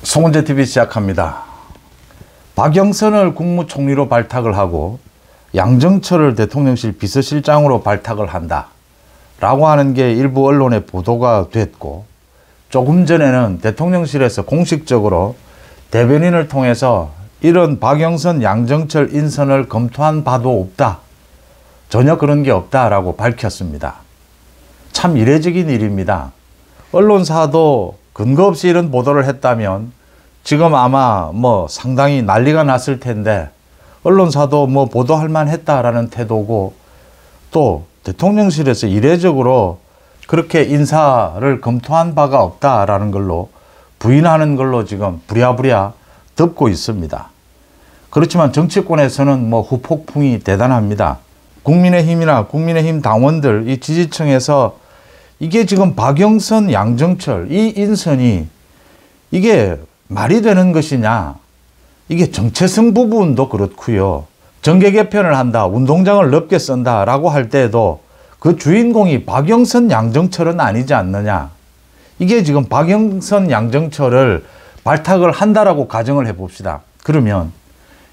송은재TV 시작합니다. 박영선을 국무총리로 발탁을 하고 양정철을 대통령실 비서실장으로 발탁을 한다 라고 하는 게 일부 언론에 보도가 됐고, 조금 전에는 대통령실에서 공식적으로 대변인을 통해서 이런 박영선, 양정철 인선을 검토한 바도 없다, 전혀 그런 게 없다라고 밝혔습니다. 참 이례적인 일입니다. 언론사도 근거 없이 이런 보도를 했다면 지금 아마 상당히 난리가 났을 텐데, 언론사도 보도할 만했다라는 태도고, 또 대통령실에서 이례적으로 그렇게 인사를 검토한 바가 없다라는 걸로 부인하는 걸로 지금 부랴부랴 덮고 있습니다. 그렇지만 정치권에서는 후폭풍이 대단합니다. 국민의힘이나 국민의힘 당원들, 이 지지층에서 이게 지금 박영선, 양정철 이 인선이 이게 말이 되는 것이냐, 이게 정체성 부분도 그렇고요. 정계 개편을 한다, 운동장을 넓게 쓴다 라고 할 때에도 그 주인공이 박영선, 양정철은 아니지 않느냐. 이게 지금 박영선, 양정철을 발탁을 한다라고 가정을 해봅시다. 그러면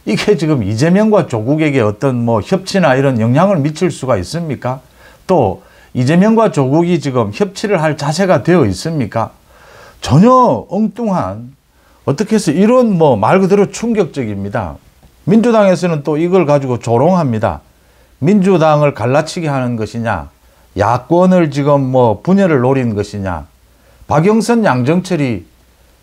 이게 지금 이재명과 조국에게 어떤 협치나 이런 영향을 미칠 수가 있습니까? 또 이재명과 조국이 지금 협치를 할 자세가 되어 있습니까? 전혀 엉뚱한, 어떻게 해서 이런 말 그대로 충격적입니다. 민주당에서는 또 이걸 가지고 조롱합니다. 민주당을 갈라치게 하는 것이냐, 야권을 지금 분열을 노린 것이냐, 박영선, 양정철이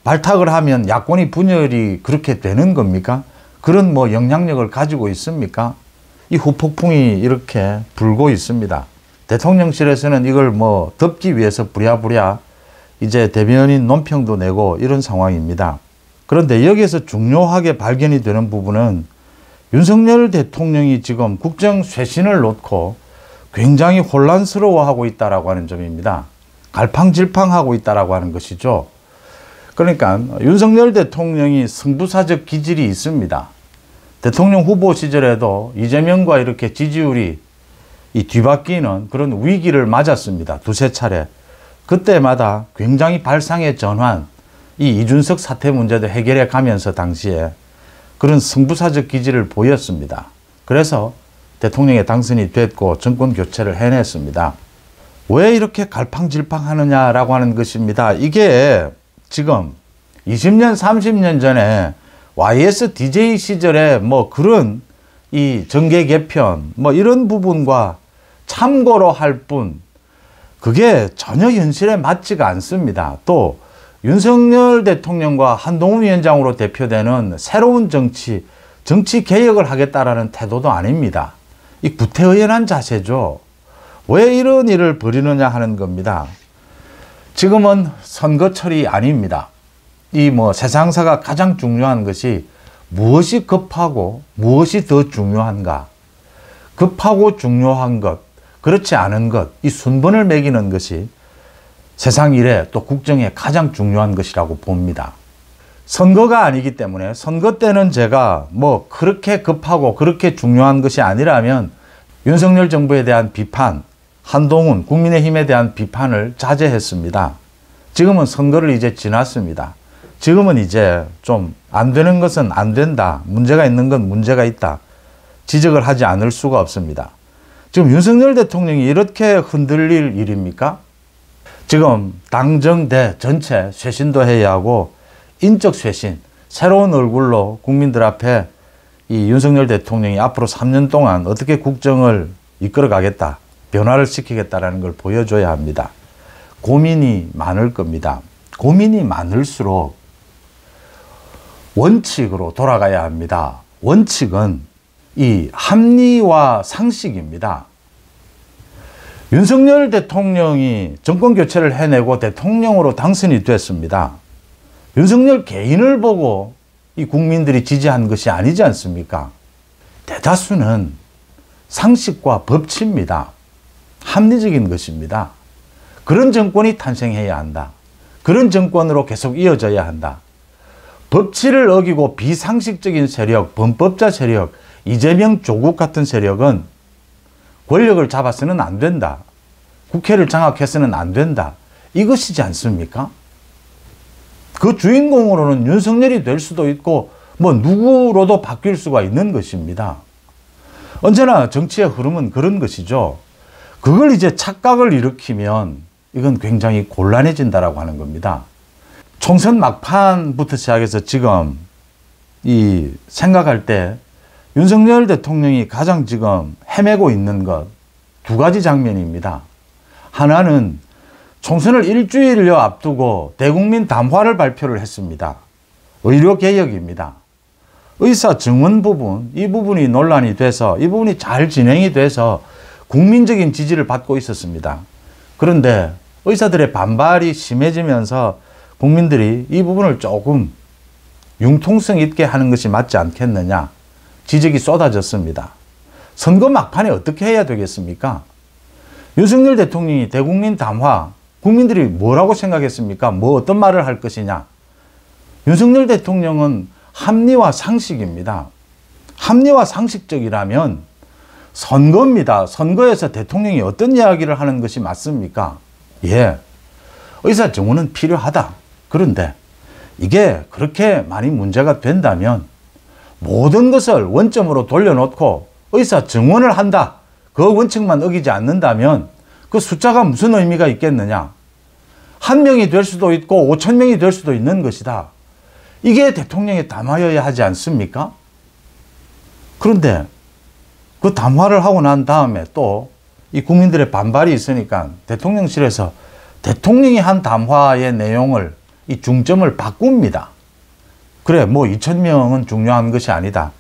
발탁을 하면 야권이 분열이 그렇게 되는 겁니까? 그런 영향력을 가지고 있습니까? 이 후폭풍이 이렇게 불고 있습니다. 대통령실에서는 이걸 덮기 위해서 부랴부랴 이제 대변인 논평도 내고 이런 상황입니다. 그런데 여기에서 중요하게 발견이 되는 부분은 윤석열 대통령이 지금 국정 쇄신을 놓고 굉장히 혼란스러워하고 있다라고 하는 점입니다. 갈팡질팡하고 있다라고 하는 것이죠. 그러니까 윤석열 대통령이 승부사적 기질이 있습니다. 대통령 후보 시절에도 이재명과 이렇게 지지율이 뒤바뀌는 그런 위기를 맞았습니다. 두세 차례. 그때마다 굉장히 발상의 전환, 이 이준석 사태 문제도 해결해 가면서 당시에 그런 승부사적 기질을 보였습니다. 그래서 대통령에 당선이 됐고 정권 교체를 해냈습니다. 왜 이렇게 갈팡질팡하느냐라고 하는 것입니다. 이게 지금 20년, 30년 전에 YS DJ 시절에 그런 이 정계 개편 이런 부분과 참고로 할 뿐, 그게 전혀 현실에 맞지가 않습니다. 또 윤석열 대통령과 한동훈 위원장으로 대표되는 새로운 정치 개혁을 하겠다라는 태도도 아닙니다. 이 구태의연한 자세죠. 왜 이런 일을 벌이느냐 하는 겁니다. 지금은 선거철이 아닙니다. 이 세상사가 가장 중요한 것이 무엇이 급하고 무엇이 더 중요한가. 급하고 중요한 것, 그렇지 않은 것, 이 순번을 매기는 것이 세상 일에 또 국정에 가장 중요한 것이라고 봅니다. 선거가 아니기 때문에 선거 때는 제가 그렇게 급하고 그렇게 중요한 것이 아니라면 윤석열 정부에 대한 비판, 한동훈, 국민의힘에 대한 비판을 자제했습니다. 지금은 선거를 이제 지났습니다. 지금은 이제 좀 안 되는 것은 안 된다, 문제가 있는 건 문제가 있다, 지적을 하지 않을 수가 없습니다. 지금 윤석열 대통령이 이렇게 흔들릴 일입니까? 지금 당정대 전체 쇄신도 해야 하고 인적 쇄신, 새로운 얼굴로 국민들 앞에 이 윤석열 대통령이 앞으로 3년 동안 어떻게 국정을 이끌어 가겠다, 변화를 시키겠다라는 걸 보여줘야 합니다. 고민이 많을 겁니다. 고민이 많을수록 원칙으로 돌아가야 합니다. 원칙은 이 합리와 상식입니다. 윤석열 대통령이 정권 교체를 해내고 대통령으로 당선이 됐습니다. 윤석열 개인을 보고 이 국민들이 지지한 것이 아니지 않습니까? 대다수는 상식과 법치입니다. 합리적인 것입니다. 그런 정권이 탄생해야 한다. 그런 정권으로 계속 이어져야 한다. 법치를 어기고 비상식적인 세력, 범법자 세력, 이재명, 조국 같은 세력은 권력을 잡아서는 안 된다. 국회를 장악해서는 안 된다. 이것이지 않습니까? 그 주인공으로는 윤석열이 될 수도 있고 뭐 누구로도 바뀔 수가 있는 것입니다. 언제나 정치의 흐름은 그런 것이죠. 그걸 이제 착각을 일으키면 이건 굉장히 곤란해진다라고 하는 겁니다. 총선 막판부터 시작해서 지금 이 생각할 때 윤석열 대통령이 가장 지금 헤매고 있는 것 두 가지 장면입니다. 하나는 총선을 일주일여 앞두고 대국민 담화를 발표를 했습니다. 의료개혁입니다. 의사 증원 부분, 이 부분이 논란이 돼서 이 부분이 잘 진행이 돼서 국민적인 지지를 받고 있었습니다. 그런데 의사들의 반발이 심해지면서 국민들이 이 부분을 조금 융통성 있게 하는 것이 맞지 않겠느냐 지적이 쏟아졌습니다. 선거 막판에 어떻게 해야 되겠습니까? 윤석열 대통령이 대국민 담화, 국민들이 뭐라고 생각했습니까? 뭐 어떤 말을 할 것이냐? 윤석열 대통령은 합리와 상식입니다. 합리와 상식적이라면 선거입니다. 선거에서 대통령이 어떤 이야기를 하는 것이 맞습니까? 예, 의사 증원은 필요하다. 그런데 이게 그렇게 많이 문제가 된다면 모든 것을 원점으로 돌려놓고 의사 증원을 한다. 그 원칙만 어기지 않는다면 그 숫자가 무슨 의미가 있겠느냐. 1명이 될 수도 있고 5,000명이 될 수도 있는 것이다. 이게 대통령의 담화여야 하지 않습니까? 그런데 그 담화를 하고 난 다음에 또 이 국민들의 반발이 있으니까 대통령실에서 대통령이 한 담화의 내용을 이 중점을 바꿉니다. 그래, 뭐 2,000명은 중요한 것이 아니다.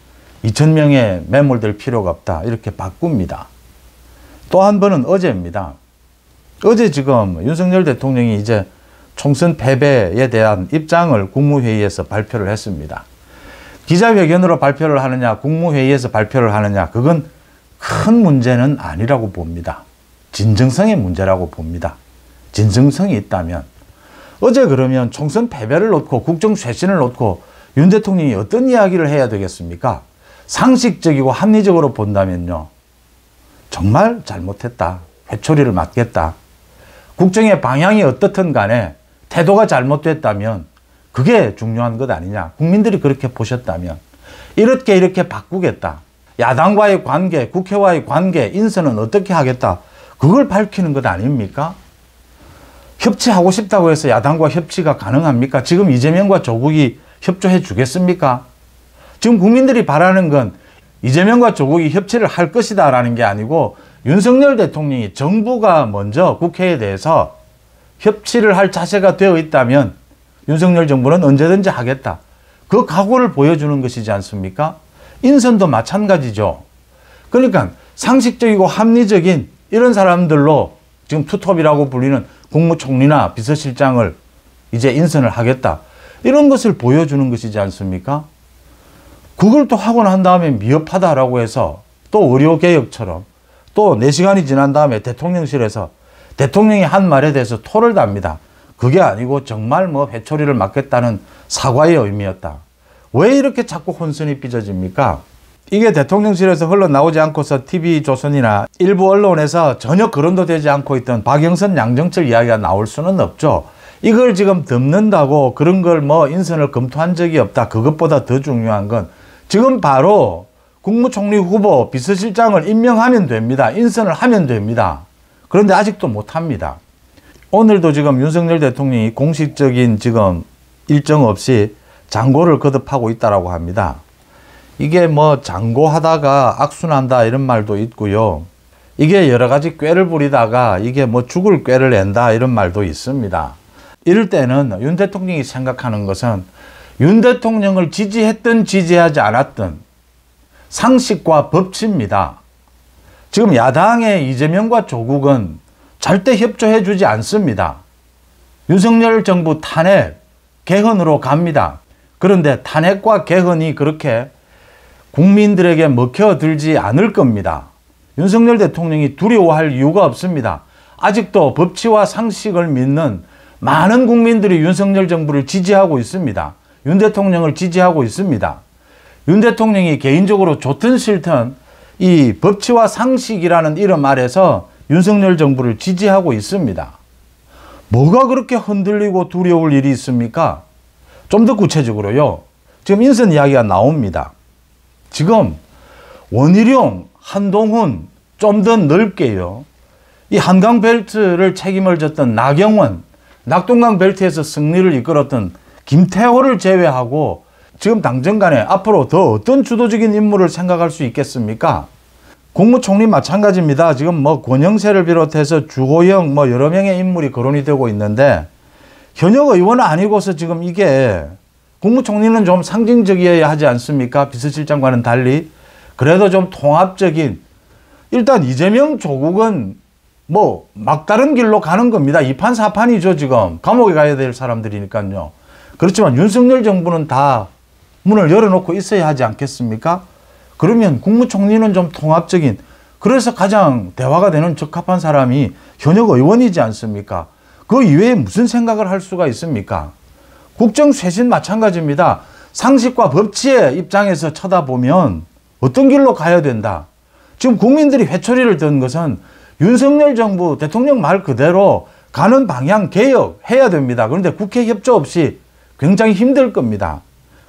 2,000명에 매몰될 필요가 없다. 이렇게 바꿉니다. 또 한 번은 어제입니다. 어제 지금 윤석열 대통령이 이제 총선 패배에 대한 입장을 국무회의에서 발표를 했습니다. 기자회견으로 발표를 하느냐, 국무회의에서 발표를 하느냐, 그건 큰 문제는 아니라고 봅니다. 진정성의 문제라고 봅니다. 진정성이 있다면. 어제 그러면 총선 패배를 놓고 국정 쇄신을 놓고 윤 대통령이 어떤 이야기를 해야 되겠습니까? 상식적이고 합리적으로 본다면요. 정말 잘못했다. 회초리를 맞겠다. 국정의 방향이 어떻든 간에 태도가 잘못됐다면 그게 중요한 것 아니냐. 국민들이 그렇게 보셨다면 이렇게 바꾸겠다. 야당과의 관계, 국회와의 관계, 인선은 어떻게 하겠다. 그걸 밝히는 것 아닙니까? 협치하고 싶다고 해서 야당과 협치가 가능합니까? 지금 이재명과 조국이 협조해 주겠습니까? 지금 국민들이 바라는 건 이재명과 조국이 협치를 할 것이다 라는 게 아니고 윤석열 대통령이 정부가 먼저 국회에 대해서 협치를 할 자세가 되어 있다면 윤석열 정부는 언제든지 하겠다. 그 각오를 보여주는 것이지 않습니까? 인선도 마찬가지죠. 그러니까 상식적이고 합리적인 이런 사람들로 지금 투톱이라고 불리는 국무총리나 비서실장을 이제 인선을 하겠다. 이런 것을 보여주는 것이지 않습니까? 그걸 또 하고 난 다음에 미흡하다라고 해서 또 의료개혁처럼 또 4시간이 지난 다음에 대통령실에서 대통령이 한 말에 대해서 토를 답니다. 그게 아니고 정말 뭐 회초리를 맞겠다는 사과의 의미였다. 왜 이렇게 자꾸 혼선이 빚어집니까? 이게 대통령실에서 흘러나오지 않고서 TV조선이나 일부 언론에서 전혀 거론도 되지 않고 있던 박영선, 양정철 이야기가 나올 수는 없죠. 이걸 지금 덮는다고 그런 걸 뭐 인선을 검토한 적이 없다. 그것보다 더 중요한 건 지금 바로 국무총리 후보 비서실장을 임명하면 됩니다. 인선을 하면 됩니다. 그런데 아직도 못합니다. 오늘도 지금 윤석열 대통령이 공식적인 지금 일정 없이 장고를 거듭하고 있다라고 합니다. 이게 뭐 장고하다가 악순한다 이런 말도 있고요. 이게 여러 가지 꾀를 부리다가 이게 뭐 죽을 꾀를 낸다 이런 말도 있습니다. 이럴 때는 윤 대통령이 생각하는 것은 윤 대통령을 지지했든 지지하지 않았든 상식과 법치입니다. 지금 야당의 이재명과 조국은 절대 협조해 주지 않습니다. 윤석열 정부 탄핵, 개헌으로 갑니다. 그런데 탄핵과 개헌이 그렇게 국민들에게 먹혀들지 않을 겁니다. 윤석열 대통령이 두려워할 이유가 없습니다. 아직도 법치와 상식을 믿는 많은 국민들이 윤석열 정부를 지지하고 있습니다. 윤 대통령을 지지하고 있습니다. 윤 대통령이 개인적으로 좋든 싫든 이 법치와 상식이라는 이름 아래서 윤석열 정부를 지지하고 있습니다. 뭐가 그렇게 흔들리고 두려울 일이 있습니까? 좀 더 구체적으로요. 지금 인선 이야기가 나옵니다. 지금 원희룡, 한동훈 좀 더 넓게요. 이 한강 벨트를 책임을 졌던 나경원, 낙동강 벨트에서 승리를 이끌었던 김태호를 제외하고 지금 당정 간에 앞으로 더 어떤 주도적인 인물을 생각할 수 있겠습니까? 국무총리 마찬가지입니다. 지금 뭐 권영세를 비롯해서 주호영 뭐 여러 명의 인물이 거론이 되고 있는데 현역 의원은 아니고서 지금 이게 국무총리는 좀 상징적이어야 하지 않습니까? 비서실장과는 달리. 그래도 좀 통합적인, 일단 이재명 조국은 뭐 막다른 길로 가는 겁니다. 2판 4판이죠. 지금 감옥에 가야 될 사람들이니까요. 그렇지만 윤석열 정부는 다 문을 열어놓고 있어야 하지 않겠습니까? 그러면 국무총리는 좀 통합적인, 그래서 가장 대화가 되는 적합한 사람이 현역 의원이지 않습니까? 그 이외에 무슨 생각을 할 수가 있습니까? 국정쇄신 마찬가지입니다. 상식과 법치의 입장에서 쳐다보면 어떤 길로 가야 된다. 지금 국민들이 회초리를 든 것은 윤석열 정부 대통령 말 그대로 가는 방향 개혁해야 됩니다. 그런데 국회 협조 없이 굉장히 힘들 겁니다.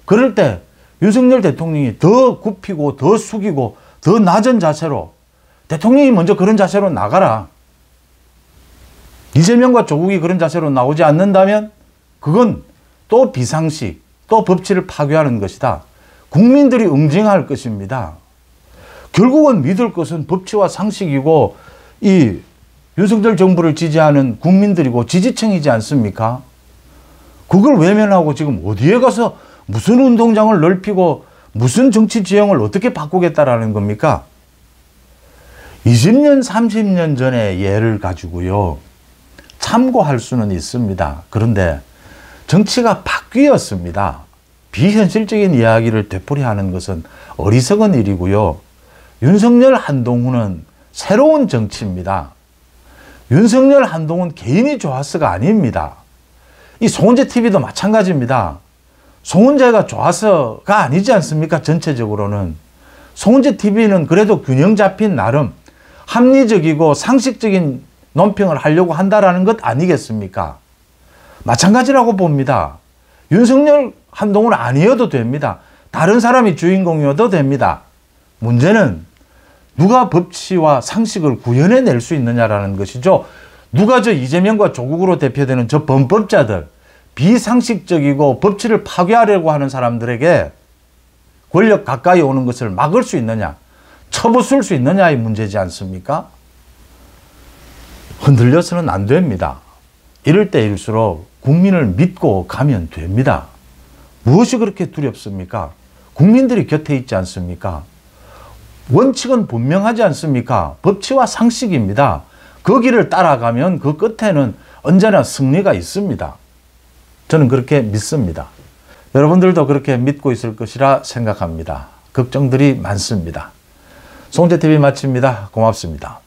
그럴 때 윤석열 대통령이 더 굽히고 더 숙이고 더 낮은 자세로, 대통령이 먼저 그런 자세로 나가라. 이재명과 조국이 그런 자세로 나오지 않는다면 그건 또 비상식, 또 법치를 파괴하는 것이다. 국민들이 응징할 것입니다. 결국은 믿을 것은 법치와 상식이고 이 윤석열 정부를 지지하는 국민들이고 지지층이지 않습니까? 그걸 외면하고 지금 어디에 가서 무슨 운동장을 넓히고 무슨 정치 지형을 어떻게 바꾸겠다라는 겁니까? 20년, 30년 전의 예를 가지고요. 참고할 수는 있습니다. 그런데 정치가 바뀌었습니다. 비현실적인 이야기를 되풀이하는 것은 어리석은 일이고요. 윤석열, 한동훈은 새로운 정치입니다. 윤석열, 한동훈 개인이 좋아서가 아닙니다. 이 송은재 TV도 마찬가지입니다. 송은재가 좋아서가 아니지 않습니까? 전체적으로는. 송은재 TV는 그래도 균형 잡힌 나름 합리적이고 상식적인 논평을 하려고 한다라는 것 아니겠습니까? 마찬가지라고 봅니다. 윤석열, 한동훈 아니어도 됩니다. 다른 사람이 주인공이어도 됩니다. 문제는 누가 법치와 상식을 구현해낼 수 있느냐라는 것이죠. 누가 저 이재명과 조국으로 대표되는 저 범법자들, 비상식적이고 법치를 파괴하려고 하는 사람들에게 권력 가까이 오는 것을 막을 수 있느냐, 쳐부술 수 있느냐의 문제지 않습니까? 흔들려서는 안 됩니다. 이럴 때일수록 국민을 믿고 가면 됩니다. 무엇이 그렇게 두렵습니까? 국민들이 곁에 있지 않습니까? 원칙은 분명하지 않습니까? 법치와 상식입니다. 그 길을 따라가면 그 끝에는 언제나 승리가 있습니다. 저는 그렇게 믿습니다. 여러분들도 그렇게 믿고 있을 것이라 생각합니다. 걱정들이 많습니다. 송은재 TV 마칩니다. 고맙습니다.